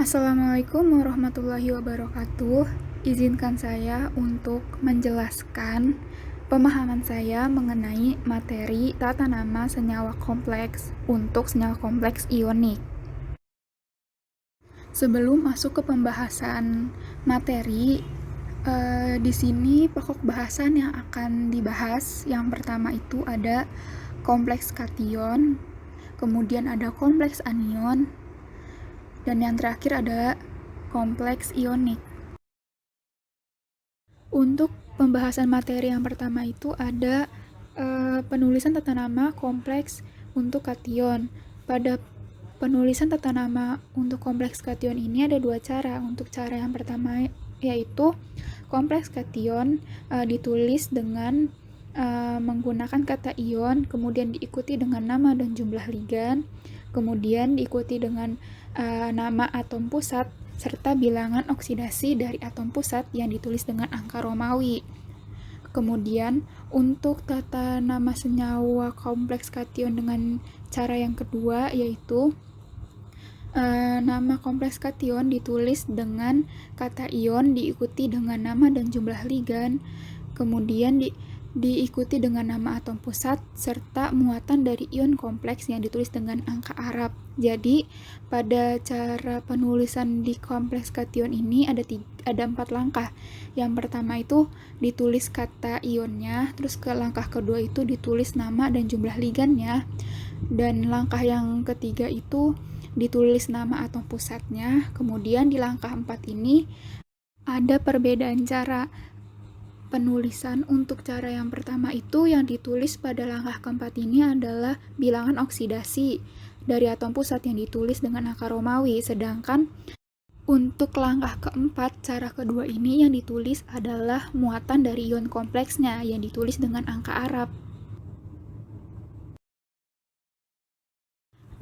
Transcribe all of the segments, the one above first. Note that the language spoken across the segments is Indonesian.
Assalamualaikum warahmatullahi wabarakatuh. Izinkan saya untuk menjelaskan pemahaman saya mengenai materi tata nama senyawa kompleks untuk senyawa kompleks ionik. Sebelum masuk ke pembahasan materi, di sini pokok bahasan yang akan dibahas yang pertama itu ada kompleks kation, kemudian ada kompleks anion, dan yang terakhir ada kompleks ionik. Untuk pembahasan materi yang pertama itu ada penulisan tata nama kompleks untuk kation. Pada penulisan tata nama untuk kompleks kation ini ada dua cara. Untuk cara yang pertama yaitu kompleks kation ditulis dengan menggunakan kata ion, kemudian diikuti dengan nama dan jumlah ligan, kemudian diikuti dengan nama atom pusat serta bilangan oksidasi dari atom pusat yang ditulis dengan angka Romawi. Kemudian untuk tata nama senyawa kompleks kation dengan cara yang kedua yaitu nama kompleks kation ditulis dengan kata ion diikuti dengan nama dan jumlah ligan, kemudian diikuti dengan nama atom pusat serta muatan dari ion kompleks yang ditulis dengan angka Arab. Jadi pada cara penulisan di kompleks kation ini ada 4 langkah. Yang pertama itu ditulis kata ionnya, terus ke langkah kedua itu ditulis nama dan jumlah ligannya, dan langkah yang ketiga itu ditulis nama atom pusatnya. Kemudian di langkah 4 ini ada perbedaan cara penulisan. Untuk cara yang pertama itu yang ditulis pada langkah keempat ini adalah bilangan oksidasi dari atom pusat yang ditulis dengan angka Romawi, sedangkan untuk langkah keempat, cara kedua ini yang ditulis adalah muatan dari ion kompleksnya yang ditulis dengan angka Arab.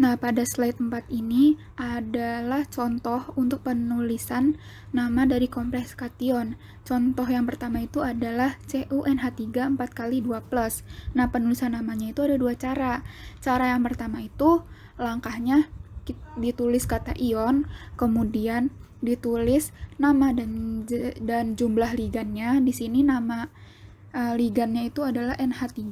Nah, pada slide 4 ini adalah contoh untuk penulisan nama dari kompleks kation. Contoh yang pertama itu adalah CuNH3 4 kali 2+. Nah, penulisan namanya itu ada dua cara. Cara yang pertama itu langkahnya ditulis kata ion, kemudian ditulis nama dan jumlah ligannya. Di sini nama ligannya itu adalah NH3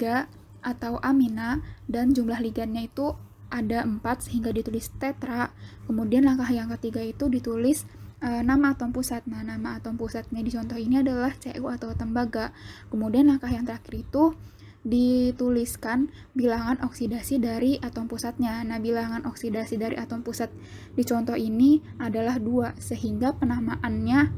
atau amina, dan jumlah ligannya itu ada 4 sehingga ditulis tetra. Kemudian langkah yang ketiga itu ditulis nama atom pusat. Nah, nama atom pusatnya di contoh ini adalah Cu atau tembaga. Kemudian langkah yang terakhir itu dituliskan bilangan oksidasi dari atom pusatnya. Nah, bilangan oksidasi dari atom pusat di contoh ini adalah 2, sehingga penamaannya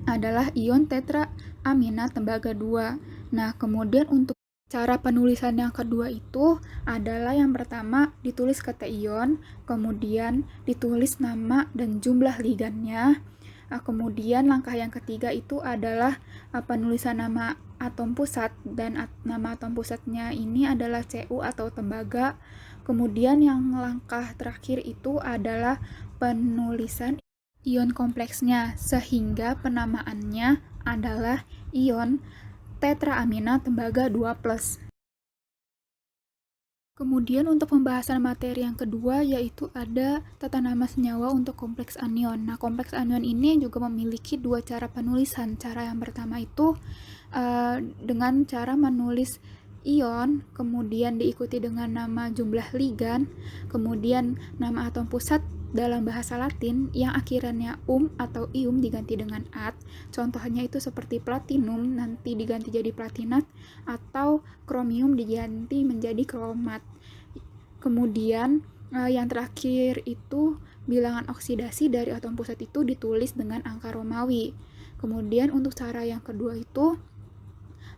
adalah ion tetra amina tembaga 2. Nah, kemudian untuk cara penulisan yang kedua itu adalah yang pertama ditulis kata ion, kemudian ditulis nama dan jumlah ligannya. Kemudian langkah yang ketiga itu adalah penulisan nama atom pusat, dan nama atom pusatnya ini adalah Cu atau tembaga. Kemudian yang langkah terakhir itu adalah penulisan ion kompleksnya, sehingga penamaannya adalah ion tetraamina tembaga 2+. Kemudian untuk pembahasan materi yang kedua yaitu ada tata nama senyawa untuk kompleks anion. Nah, kompleks anion ini juga memiliki dua cara penulisan. Cara yang pertama itu dengan cara menulis ion, kemudian diikuti dengan nama jumlah ligan, kemudian nama atom pusat dalam bahasa Latin yang akhirannya atau ium diganti dengan at. Contohnya itu seperti platinum nanti diganti jadi platinat, atau kromium diganti menjadi kromat. Kemudian yang terakhir itu bilangan oksidasi dari atom pusat itu ditulis dengan angka Romawi. Kemudian untuk cara yang kedua itu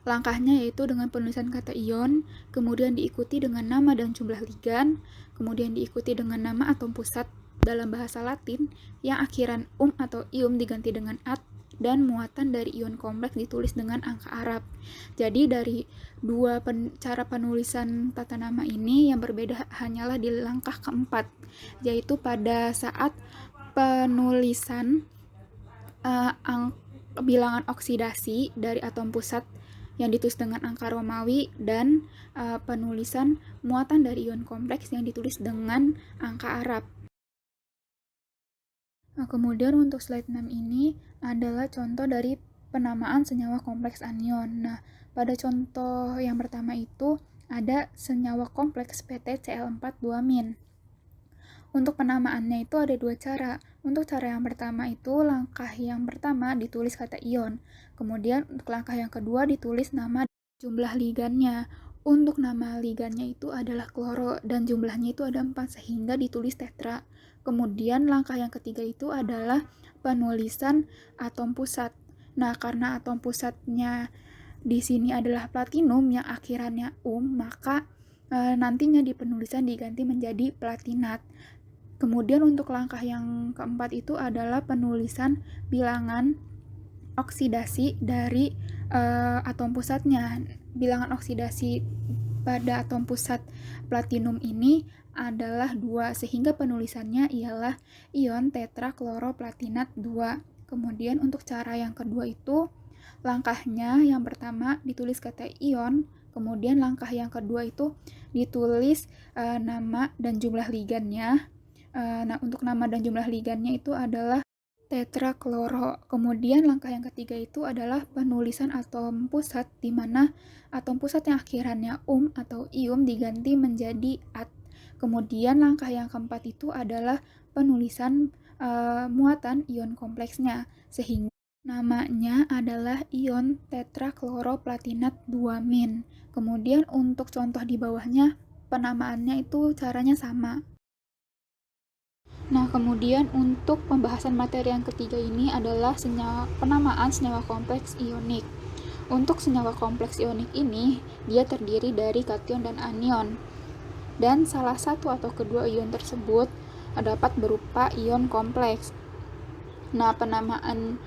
langkahnya yaitu dengan penulisan kata ion, kemudian diikuti dengan nama dan jumlah ligan, kemudian diikuti dengan nama atom pusat dalam bahasa Latin yang akhiran atau ium diganti dengan at, dan muatan dari ion kompleks ditulis dengan angka Arab. Jadi dari dua cara penulisan tata nama ini yang berbeda hanyalah di langkah keempat, yaitu pada saat penulisan bilangan oksidasi dari atom pusat yang ditulis dengan angka Romawi, dan penulisan muatan dari ion kompleks yang ditulis dengan angka Arab. Nah, kemudian untuk slide 6 ini adalah contoh dari penamaan senyawa kompleks anion. Nah, pada contoh yang pertama itu ada senyawa kompleks PtCl4,2-min. Untuk penamaannya itu ada dua cara. Untuk cara yang pertama itu langkah yang pertama ditulis kata ion. Kemudian untuk langkah yang kedua ditulis nama jumlah ligannya. Untuk nama ligannya itu adalah kloro dan jumlahnya itu ada 4 sehingga ditulis tetra. Kemudian langkah yang ketiga itu adalah penulisan atom pusat. Nah, karena atom pusatnya di sini adalah platinum yang akhirannya maka nantinya di penulisan diganti menjadi platinat. Kemudian untuk langkah yang keempat itu adalah penulisan bilangan oksidasi dari atom pusatnya. Bilangan oksidasi pada atom pusat platinum ini adalah 2, sehingga penulisannya ialah ion tetrakloroplatinat 2. Kemudian untuk cara yang kedua itu langkahnya yang pertama ditulis kata ion, kemudian langkah yang kedua itu ditulis nama dan jumlah ligannya. Nah, untuk nama dan jumlah ligannya itu adalah tetrakloro. Kemudian langkah yang ketiga itu adalah penulisan atom pusat, di mana atom pusat yang akhirannya atau ium diganti menjadi at. Kemudian langkah yang keempat itu adalah penulisan muatan ion kompleksnya, sehingga namanya adalah ion tetrakloroplatinat 2-min. Kemudian untuk contoh di bawahnya, penamaannya itu caranya sama. Nah, kemudian untuk pembahasan materi yang ketiga ini adalah penamaan senyawa kompleks ionik. Untuk senyawa kompleks ionik ini, dia terdiri dari kation dan anion. Dan salah satu atau kedua ion tersebut dapat berupa ion kompleks. Nah, penamaan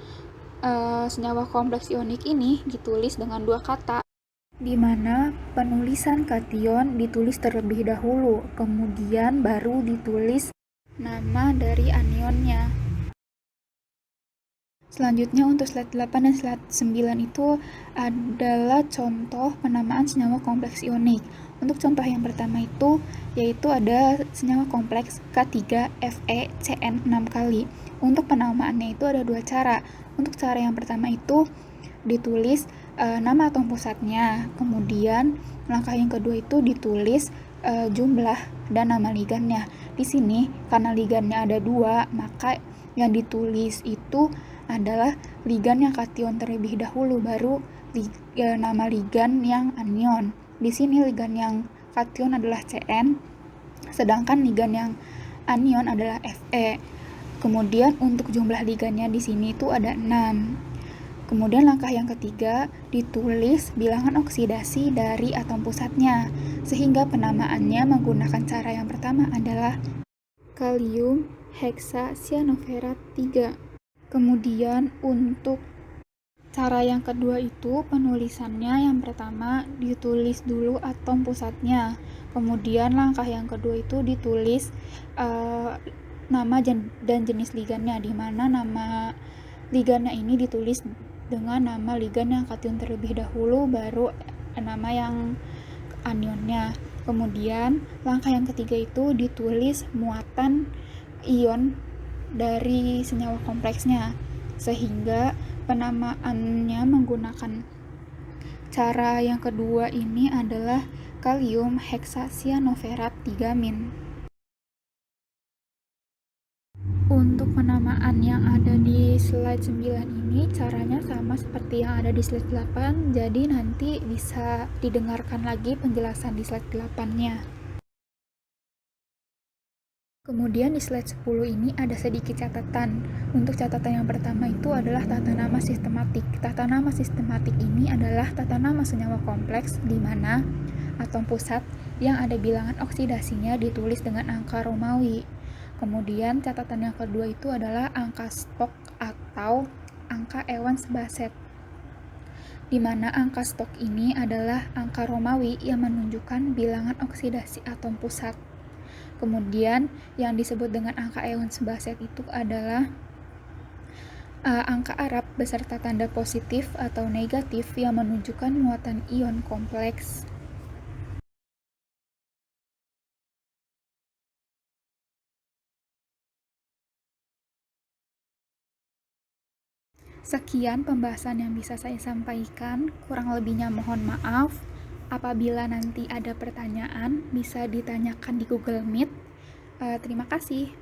senyawa kompleks ionik ini ditulis dengan dua kata, di mana penulisan kation ditulis terlebih dahulu, kemudian baru ditulis nama dari anionnya. Selanjutnya untuk slide 8 dan slide 9 itu adalah contoh penamaan senyawa kompleks ionik. Untuk contoh yang pertama itu yaitu ada senyawa kompleks K3FeCN 6 kali. Untuk penamaannya itu ada dua cara. Untuk cara yang pertama itu ditulis nama atom pusatnya. Kemudian langkah yang kedua itu ditulis jumlah dan nama ligannya. Di sini karena ligannya ada dua, maka yang ditulis itu adalah ligan yang kation terlebih dahulu, baru nama ligan yang anion. Di sini ligan yang kation adalah Cn, sedangkan ligan yang anion adalah Fe. Kemudian untuk jumlah ligannya di sini itu ada 6. Kemudian langkah yang ketiga ditulis bilangan oksidasi dari atom pusatnya, sehingga penamaannya menggunakan cara yang pertama adalah kalium heksacyanofera 3. Kemudian untuk cara yang kedua itu penulisannya yang pertama ditulis dulu atom pusatnya. Kemudian langkah yang kedua itu ditulis nama dan jenis ligannya, di mana nama ligannya ini ditulis dengan nama ligan yang kation terlebih dahulu, baru nama yang anionnya. Kemudian langkah yang ketiga itu ditulis muatan ion dari senyawa kompleksnya, sehingga penamaannya menggunakan cara yang kedua ini adalah kalium heksacyanofera 3-min. Untuk penamaan yang ada di slide 9 ini caranya sama seperti yang ada di slide 8, jadi nanti bisa didengarkan lagi penjelasan di slide 8-nya. Kemudian di slide 10 ini ada sedikit catatan. Untuk catatan yang pertama itu adalah tata nama sistematik. Tata nama sistematik ini adalah tata nama senyawa kompleks di mana atom pusat yang ada bilangan oksidasinya ditulis dengan angka Romawi. Kemudian catatan yang kedua itu adalah angka stok atau angka Evans-Bassett, di mana angka stok ini adalah angka Romawi yang menunjukkan bilangan oksidasi atom pusat. Kemudian yang disebut dengan angka Evans-Bassett itu adalah angka Arab beserta tanda positif atau negatif yang menunjukkan muatan ion kompleks. Sekian pembahasan yang bisa saya sampaikan, kurang lebihnya mohon maaf. Apabila nanti ada pertanyaan, bisa ditanyakan di Google Meet. Terima kasih.